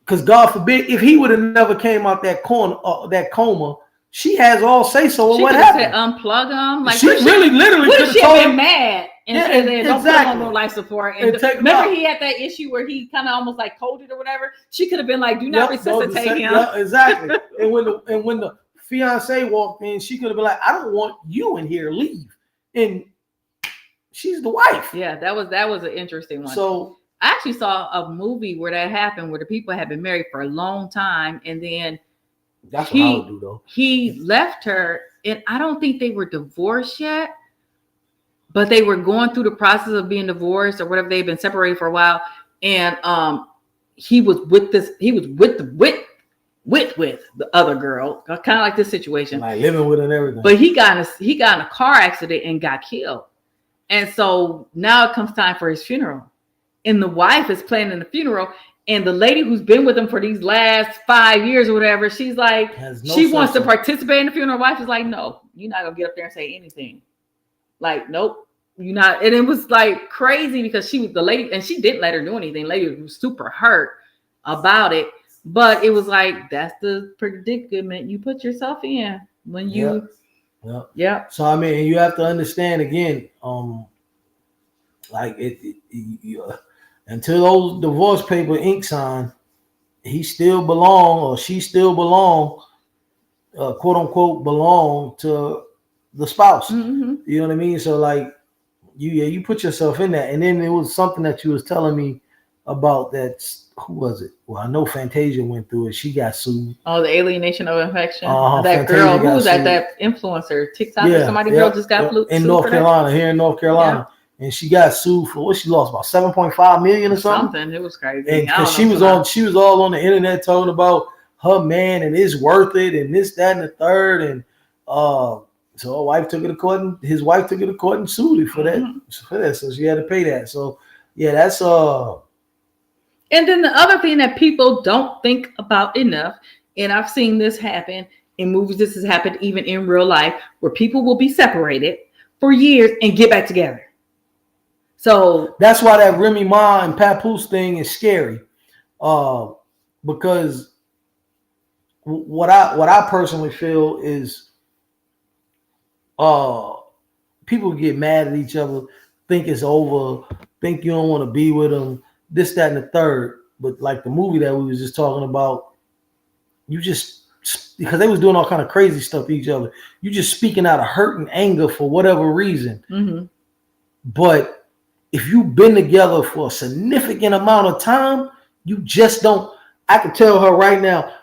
Because God forbid, if he would have never came out that coma, she has all say so. What happened? Said, unplug him. Like she literally could have been mad. And said, don't put him on no life support. And remember, he had that issue where he kind of almost like coded or whatever. She could have been like, "Do not resuscitate him." Yeah, exactly. and when the fiance walked in, she could have been like, "I don't want you in here. Leave." and she's the wife. Yeah, that was an interesting one. So I actually saw a movie where that happened, where the people had been married for a long time, and then that's what I would do though. He left her, and I don't think they were divorced yet, but they were going through the process of being divorced or whatever. They've been separated for a while, and he was with the other girl, kind of like this situation, like living with her and everything. But he got in a car accident and got killed, and so now it comes time for his funeral, and the wife is planning the funeral. And the lady who's been with him for these last 5 years or whatever, she's like, she wants to participate in the funeral. Wife is like, no, you're not gonna get up there and say anything. Like, nope, you're not. And it was like crazy because she was the lady, and she didn't let her do anything. Lady was super hurt about it, but it was like, that's the predicament you put yourself in when you. Yeah. So I mean, you have to understand again, like until those divorce paper ink signed, he still belong, or she still belong, quote unquote, belong to the spouse. Mm-hmm. You know what I mean? So like, you put yourself in that, and then it was something that you was telling me about. That who was it? Well, I know Fantasia went through it. She got sued. Oh, the alienation of affection. That Fantasia girl, who was that influencer, TikTok or somebody? Girl just got in North Carolina, here in North Carolina. Yeah. And she got sued for what she lost, about $7.5 million or something. It was crazy. And because she was all on the internet talking about her man and it's worth it and this, that, and the third. And so her wife took it to court, and his wife took it to court and sued him for that. Mm-hmm. For that, so she had to pay that. So yeah, that's And then the other thing that people don't think about enough, and I've seen this happen in movies. This has happened even in real life, where people will be separated for years and get back together. So that's why that Remy Ma and Papoose thing is scary, because what I personally feel is, people get mad at each other, think it's over, think you don't want to be with them, this, that, and the third. But like the movie that we was just talking about, you just, because they was doing all kind of crazy stuff to each other, you just speaking out of hurt and anger for whatever reason. Mm-hmm. But if you've been together for a significant amount of time, you just don't. I can tell her right now,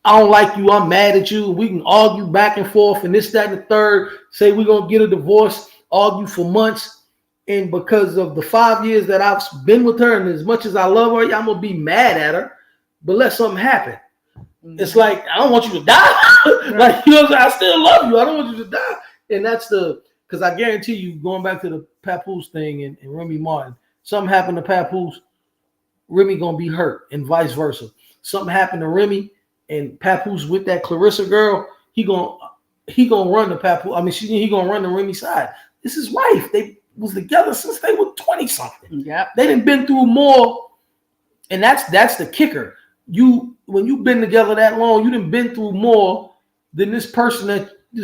I don't like you, I'm mad at you. We can argue back and forth and this, that, and the third, say we're going to get a divorce, argue for months. And because of the 5 years that I've been with her, and as much as I love her, I'm going to be mad at her, but let something happen. Mm-hmm. It's like, I don't want you to die. Like, you know what I'm saying? I still love you. I don't want you to die. And that's because I guarantee you, going back to the Papoose thing and Remy Martin, something happened to Papoose, Remy going to be hurt, and vice versa. Something happened to Remy and Papoose with that Clarissa girl, he gonna run the Papoose. I mean, he gonna run the Remy side. This is his wife. They was together since they were 20 something. Yeah, they done been through more, and that's the kicker. When you've been together that long, you done been through more than this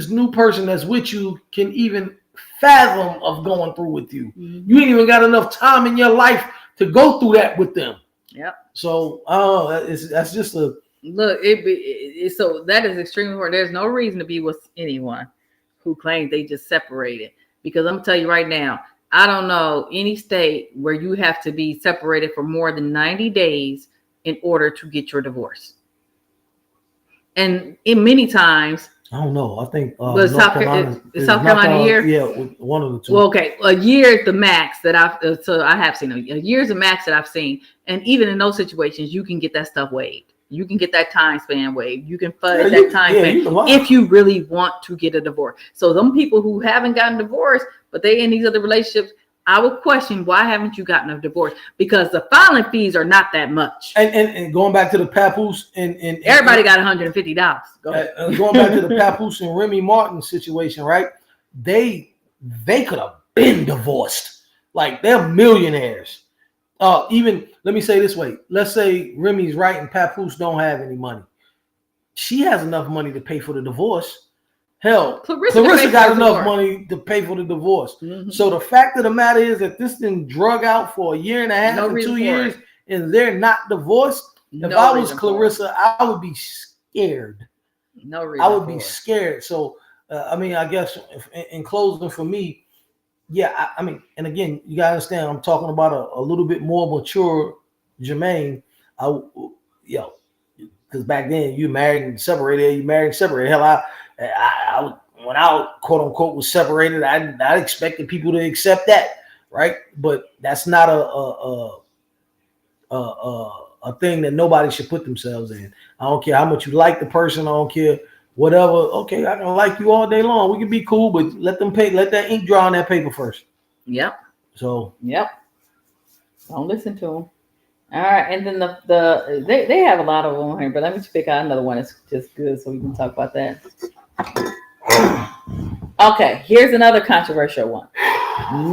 new person that's with you can even fathom of going through with you. Mm-hmm. You ain't even got enough time in your life to go through that with them. Yep. So that's just a look. So that is extremely important. There's no reason to be with anyone who claims they just separated, because I'm gonna tell you right now, I don't know any state where you have to be separated for more than 90 days in order to get your divorce. And in many times, I don't know. I think South Carolina a year. Yeah, one of the two. Well, okay, a year is the max that I have seen. A year is the max that I've seen, and even in those situations, you can get that stuff waived. You can get that time span waived. You can fudge that time span if you really want to get a divorce. So them people who haven't gotten divorced, but they in these other relationships, I would question, why haven't you gotten a divorce? Because the filing fees are not that much. And going back to the Papoose and everybody got $150. Going back to the Papoose and Remy Martin situation, right? They could have been divorced. Like, they're millionaires. Even let me say this way. Let's say Remy's right and Papoose don't have any money. She has enough money to pay for the divorce. Hell, Clarissa got enough money to pay for the divorce. Mm-hmm. So the fact of the matter is that this been drug out for a year and a half or 2 years, and they're not divorced. If I was Clarissa, I would be scared. No reason. I would be scared. So I mean, I guess in closing for me, yeah, I mean, and again, you gotta understand, I'm talking about a little bit more mature Jermaine. I, yo, because back then you married and separated, Hell, when I quote unquote was separated, I expected people to accept that, right? But that's not a thing that nobody should put themselves in. I don't care how much you like the person. I don't care whatever. Okay, I can like you all day long. We can be cool, but let that ink dry on that paper first. Yep. So yep. Don't listen to them. All right, and then they have a lot of them here, but let me pick out another one that's just good, so we can talk about that. Okay, here's another controversial one.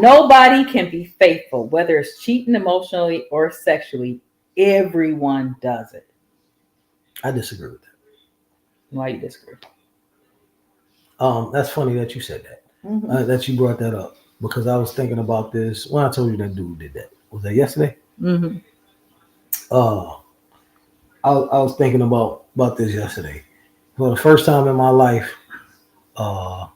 Nobody can be faithful, whether it's cheating emotionally or sexually. Everyone does it. I disagree with that. Why you disagree? That's funny that you said that. That you brought that up, because I was thinking about this when I told you that dude did that. Was that yesterday? Mm-hmm. I was thinking about this yesterday. For the first time in my life, so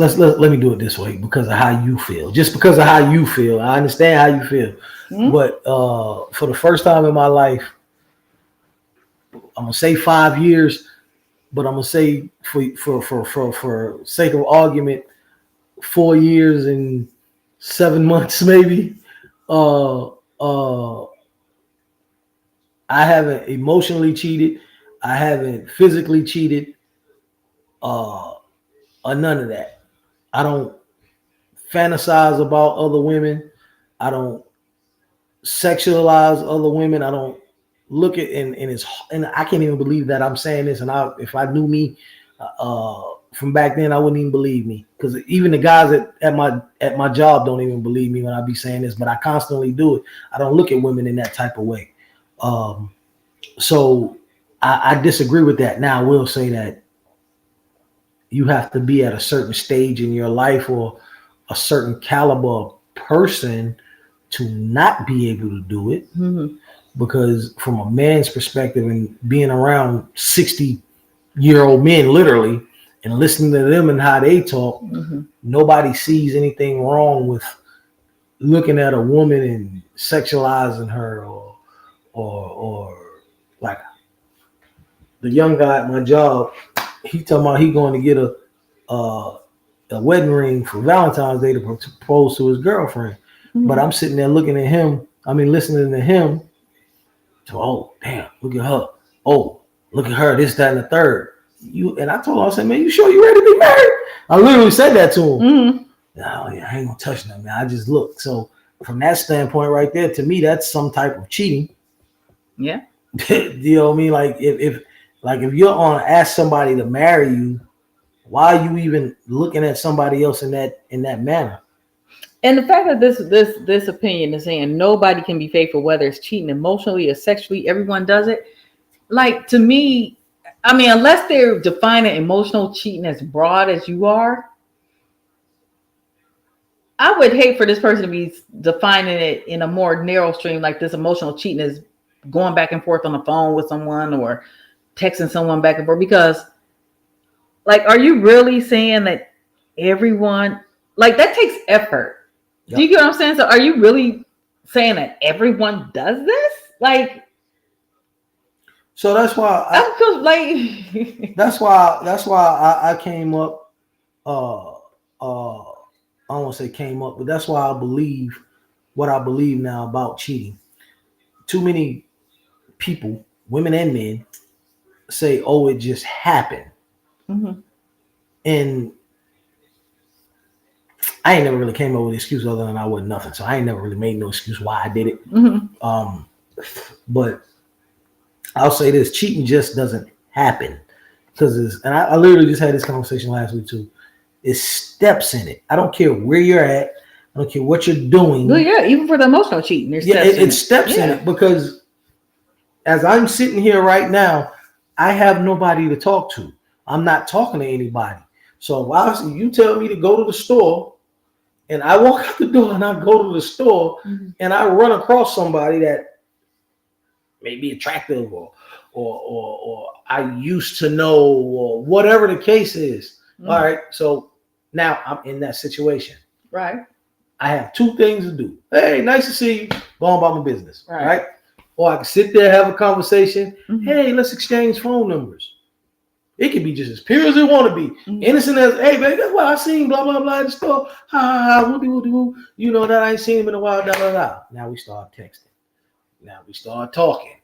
let me do it this way, because of how you feel. Just because of how you feel, I understand how you feel. Mm-hmm. But for the first time in my life, I'm gonna say 5 years, but I'm gonna say for sake of argument, 4 years and 7 months maybe. I haven't emotionally cheated. I haven't physically cheated. Or none of that. I don't fantasize about other women. I don't sexualize other women. I don't look at and I can't even believe that I'm saying this. And if I knew me from back then, I wouldn't even believe me, because even the guys at my job don't even believe me when I be saying this. But I constantly do it. I don't look at women in that type of way. So I disagree with that. Now I will say that you have to be at a certain stage in your life or a certain caliber person to not be able to do it. Mm-hmm. Because from a man's perspective, and being around 60-year-old men literally and listening to them and how they talk, nobody sees anything wrong with looking at a woman and sexualizing her, or like the young guy at my job, he talking about he going to get a wedding ring for Valentine's Day to propose to his girlfriend. Mm-hmm. But I'm sitting there looking at him. I mean, listening to him. So, oh, damn, look at her. Oh, look at her. This, that, and the third. And I told him, I said, man, you sure you ready to be married? I literally said that to him. Mm-hmm. Oh, yeah, I ain't gonna touch nothing, man. I just look. So from that standpoint right there, to me, that's some type of cheating. Yeah. You know what I mean? Like if you're on ask somebody to marry you, why are you even looking at somebody else in that manner? And the fact that this opinion is saying nobody can be faithful, whether it's cheating emotionally or sexually, everyone does it. Like, to me, I mean, unless they're defining emotional cheating as broad as you are, I would hate for this person to be defining it in a more narrow stream, like this emotional cheating is going back and forth on the phone with someone or texting someone back and forth. Because, like, are you really saying that everyone, like, that takes effort? Yep. Do you get what I'm saying? So are you really saying that everyone does this? Like, so that's why that's why I came up. I don't want to say came up, but that's why I believe what I believe now about cheating. Too many people, women and men, say, "Oh, it just happened," and I ain't never really came up with an excuse other than I wasn't nothing. So I ain't never really made no excuse why I did it. But I'll say this: cheating just doesn't happen, because and I literally just had this conversation last week too. It's steps in it. I don't care where you're at. I don't care what you're doing. Well, yeah, even for the emotional cheating, there's steps in it, because as I'm sitting here right now, I have nobody to talk to. I'm not talking to anybody. So if you tell me to go to the store and I walk out the door and I go to the store and I run across somebody that may be attractive or I used to know or whatever the case is. All right, so now I'm in that situation. Right. I have two things to do. Hey, nice to see you. Go on about my business. Right. Or I can sit there, have a conversation. Hey, let's exchange phone numbers. It can be just as pure as it want to be. Innocent as, hey, baby, that's what I seen, blah, blah, blah, in the store. You know that I ain't seen him in a while, blah, blah, blah. Now we start texting. Now we start talking.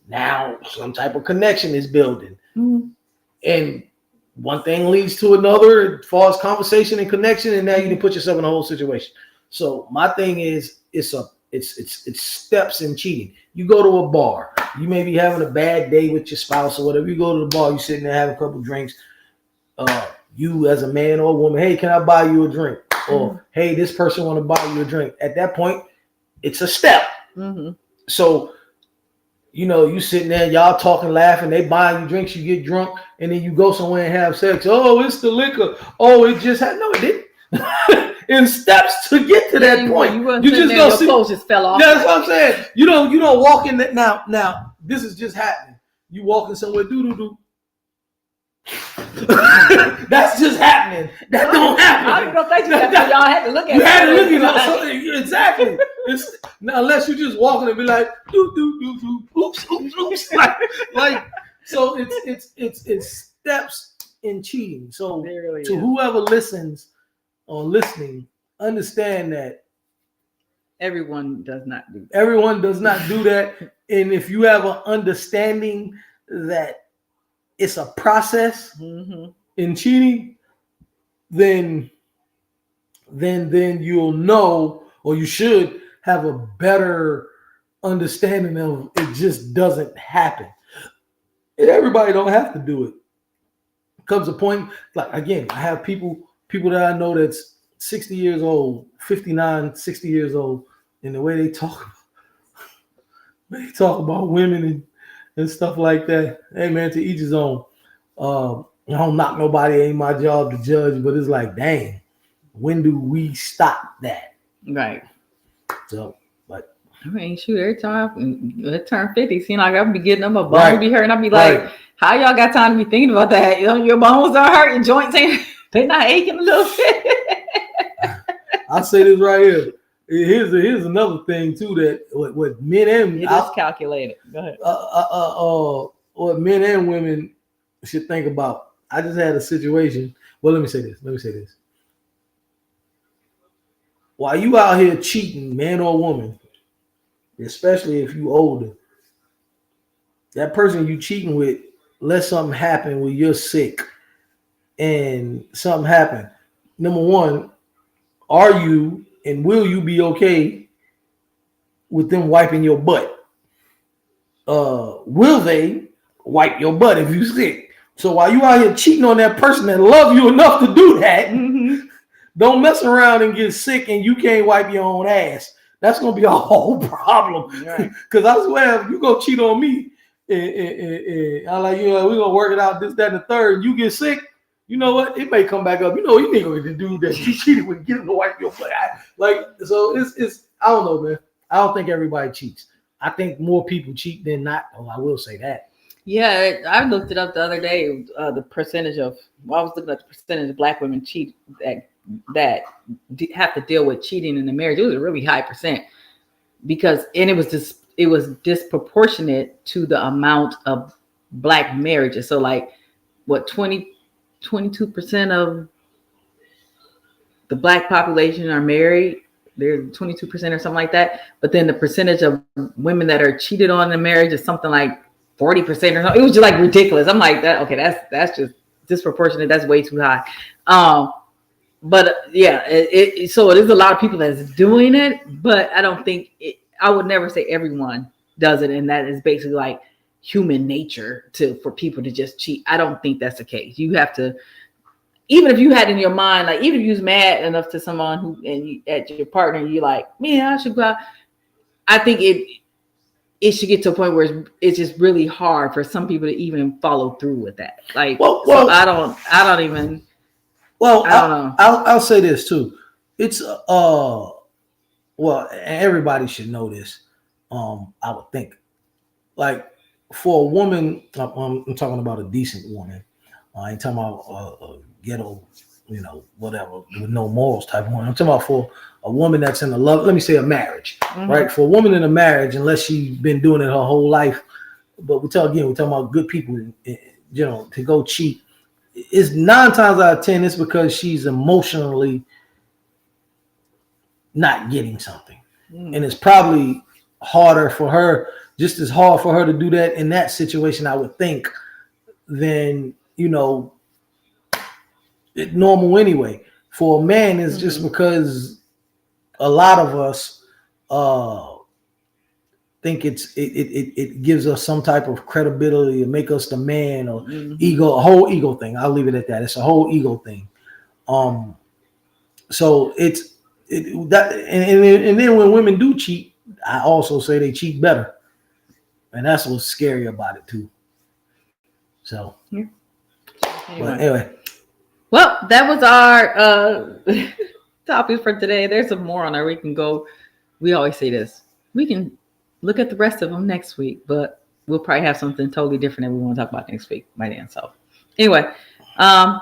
Now some type of connection is building. And one thing leads to another as far as conversation and connection, and now you can put yourself in a whole situation. So my thing is, it's steps in cheating. You go to a bar. You may be having a bad day with your spouse or whatever. You go to the bar. You sitting there having a couple of drinks. You as a man or a woman, hey, can I buy you a drink? Or hey, this person want to buy you a drink. At that point, it's a step. So, you know, you sitting there, y'all talking, laughing. They buying you drinks. You get drunk, and then you go somewhere and have sex. Oh, it's the liquor. Oh, it just had no, it didn't. In steps to get to that point. You just don't see. Your clothes just fell off. That's what I'm saying. You don't walk in that now. Now this is just happening. You walking somewhere, do. That's just happening. That don't happen. I don't know if y'all had to look at. You had to look at it. Exactly. Now, unless you just walking and be like, do, oops. like so. It's steps in cheating. So really to whoever listens. Or listening, understand that everyone does not do that. Everyone does not do that. And if you have an understanding that it's a process in cheating, then you'll know, or you should have a better understanding of it just doesn't happen. And everybody don't have to do it. Comes a point, like again, I have people that I know that's 60 years old, 59, 60 years old, and the way they talk about women and stuff like that. Hey man, to each his own. I don't knock nobody, ain't my job to judge, but it's like, dang, when do we stop that? Right. So, but I mean, shoot, every time I turn 50, seem like I'll be getting up, my bones be hurting. I'll be like, how y'all got time to be thinking about that? You know, your bones are hurting, joints ain't. They're not aching a little bit. I'll say this right here. Here's another thing too that what men and it is calculated. Go ahead. What men and women should think about. I just had a situation. Well, let me say this. While you out here cheating, man or woman, especially if you older, that person you cheating with, let something happen where you're sick. And something happened. Number one, are you and will you be okay with them wiping your butt? Will they wipe your butt if you sick? So while you out here cheating on that person that love you enough to do that, don't mess around and get sick and you can't wipe your own ass. That's gonna be a whole problem. Because I swear, if you go cheat on me, and I'm like, we're gonna work it out, this, that, and the third, and you get sick. You know what? It may come back up. You know, you ain't going to do that. You cheated with getting to wipe your butt. So it's. I don't know, man. I don't think everybody cheats. I think more people cheat than not. Oh, I will say that. Yeah, I looked it up the other day. The percentage of. Well, I was looking at the percentage of Black women cheat that have to deal with cheating in the marriage. It was a really high percent because, and it was disproportionate to the amount of Black marriages. So, like, what 22% of the Black population are married. They're 22% or something like that. But then the percentage of women that are cheated on in marriage is something like 40% or something. It was just like ridiculous. I'm like, that. Okay, that's just disproportionate. That's way too high. But yeah, so it is a lot of people that's doing it. But I don't think I would never say everyone does it, and that is basically like human nature for people to just cheat. I don't think that's the case. You have to, even if you had in your mind, like even if you was mad enough to someone at your partner, you're like, man, I should go out. I think it should get to a point where it's just really hard for some people to even follow through with that. Like, so I don't even. Well, I don't know. I'll say this too. it's well, everybody should know this. I would think, like, for a woman, I'm talking about a decent woman. I ain't talking about a ghetto, whatever, with no morals type of woman. I'm talking about for a woman that's in a love, let me say a marriage, right? For a woman in a marriage, unless she's been doing it her whole life, but we're talking about good people, to go cheat. It's 9 times out of 10, it's because she's emotionally not getting something. And it's probably harder for her, just as hard for her to do that in that situation, I would think, than, normal anyway. For a man, it's just because a lot of us think it gives us some type of credibility to make us the man, or ego, a whole ego thing. I'll leave it at that. It's a whole ego thing. So and then when women do cheat, I also say they cheat better, and that's what's scary about it too. So anyway. Well, that was our topic for today. There's some more on there. We can go. We always say this. We can look at the rest of them next week, but we'll probably have something totally different that we want to talk about next week by then. So anyway, I'm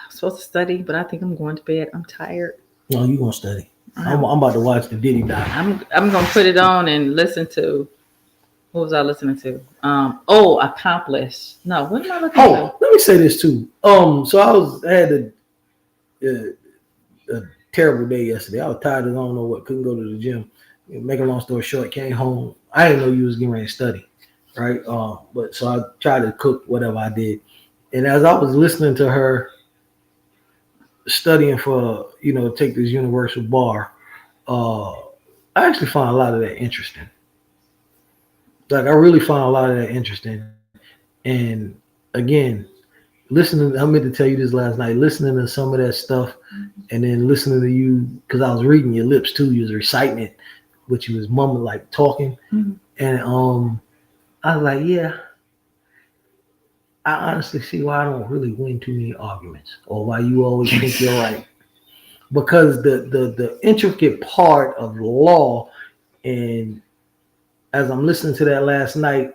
supposed to study, but I think I'm going to bed. I'm tired. No, you gonna study. I'm about to watch the Diddy doc. I'm gonna put it on and listen to. What was I listening to? Accomplished. No, what am I looking to? Let me say this too. So I had a terrible day yesterday. I was tired as I don't know what. Couldn't go to the gym. Make a long story short, came home. I didn't know you was getting ready to study, right? But so I tried to cook whatever I did, and as I was listening to her studying for, take this universal bar, I actually found a lot of that interesting. Like, I really found a lot of that interesting. And again, listening, I meant to tell you this last night, listening to some of that stuff, and then listening to you, because I was reading your lips too. You was reciting it, but you was mumbling, like talking. And I was like, yeah, I honestly see why I don't really win too many arguments, or why you always think you're right. Because the intricate part of law, and as I'm listening to that last night,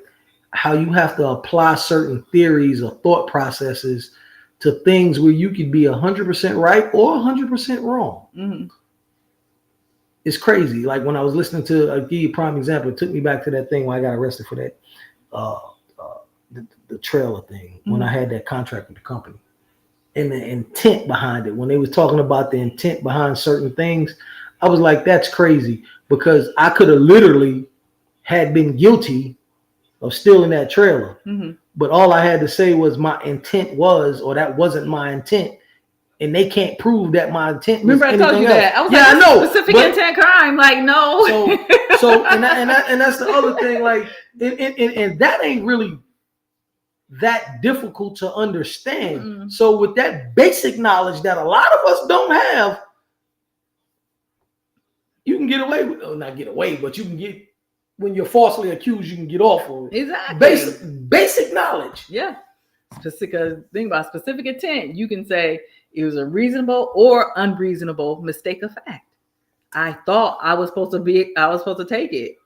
how you have to apply certain theories or thought processes to things where you could be 100% right or 100% wrong. It's crazy. Like when I was listening to, I'll give you a prime example. It took me back to that thing when I got arrested for that, the trailer thing, when I had that contract with the company, and the intent behind it. When they was talking about the intent behind certain things, I was like, that's crazy, because I could have literally had been guilty of stealing that trailer. But all I had to say was my intent was, or that wasn't my intent. And they can't prove that my intent was. Remember I told you else. that. I was I know. Specific intent crime. Like, no. So and that's the other thing. Like, and that ain't really that difficult to understand. So with that basic knowledge that a lot of us don't have, you can get away with, not get away, but you can get, when you're falsely accused, you can get off of exactly basic knowledge. Yeah. Think about specific intent. You can say it was a reasonable or unreasonable mistake of fact. I thought I was supposed to take it.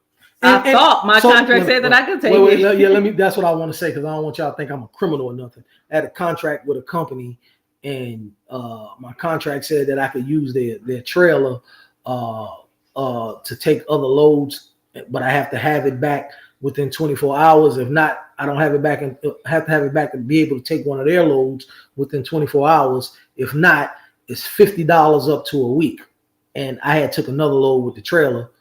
I thought my contract said that I could take it. Yeah, that's what I want to say, because I don't want y'all to think I'm a criminal or nothing. I had a contract with a company, and my contract said that I could use their trailer to take other loads, but I have to have it back within 24 hours. If not, I don't have it back, and have to have it back to be able to take one of their loads within 24 hours. If not, it's $50 up to a week. And I had took another load with the trailer,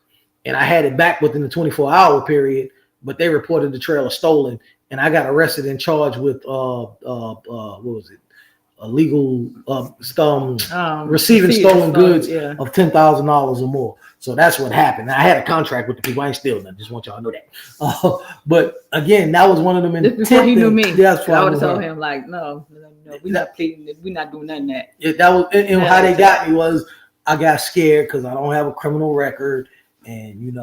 and I had it back within the 24-hour period, but they reported the trailer stolen, and I got arrested and charged with what was it? Illegal receiving stolen goods of $10,000 or more. So that's what happened. I had a contract with the people. I ain't stealing nothing. Just want y'all to know that. But again, that was one of them. Before he knew me, that's why I would have told him, like, no, we're not pleading. We're not doing none of that. That was, and how they got me was, I got scared because I don't have a criminal record, and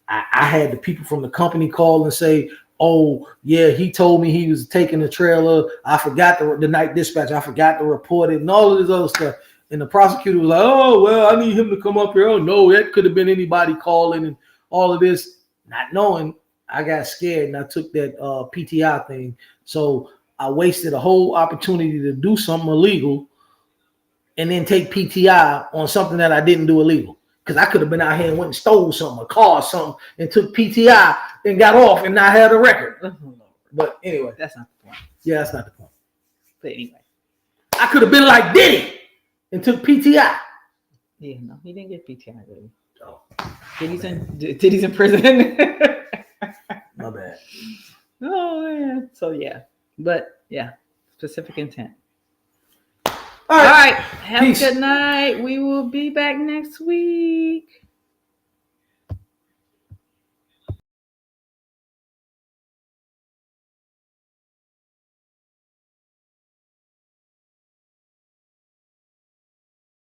I had the people from the company call and say, oh yeah, he told me he was taking the trailer. I forgot the night dispatch. I forgot to report it and all of this other stuff. And the prosecutor was like, oh, well, I need him to come up here. Oh, no, that could have been anybody calling and all of this. Not knowing, I got scared and I took that PTI thing. So I wasted a whole opportunity to do something illegal and then take PTI on something that I didn't do illegal. Because I could have been out here and went and stole something, a car or something, and took PTI and got off and not had a record. But anyway. That's not the point. Yeah, that's not the point. But anyway. I could have been like Diddy and took PTI. Yeah, no, he didn't get PTI, really. Oh, Diddy's in prison. my bad. Oh, man. So, yeah. But, yeah, specific intent. All All right. right. Have Peace. a good night. We will be back next week.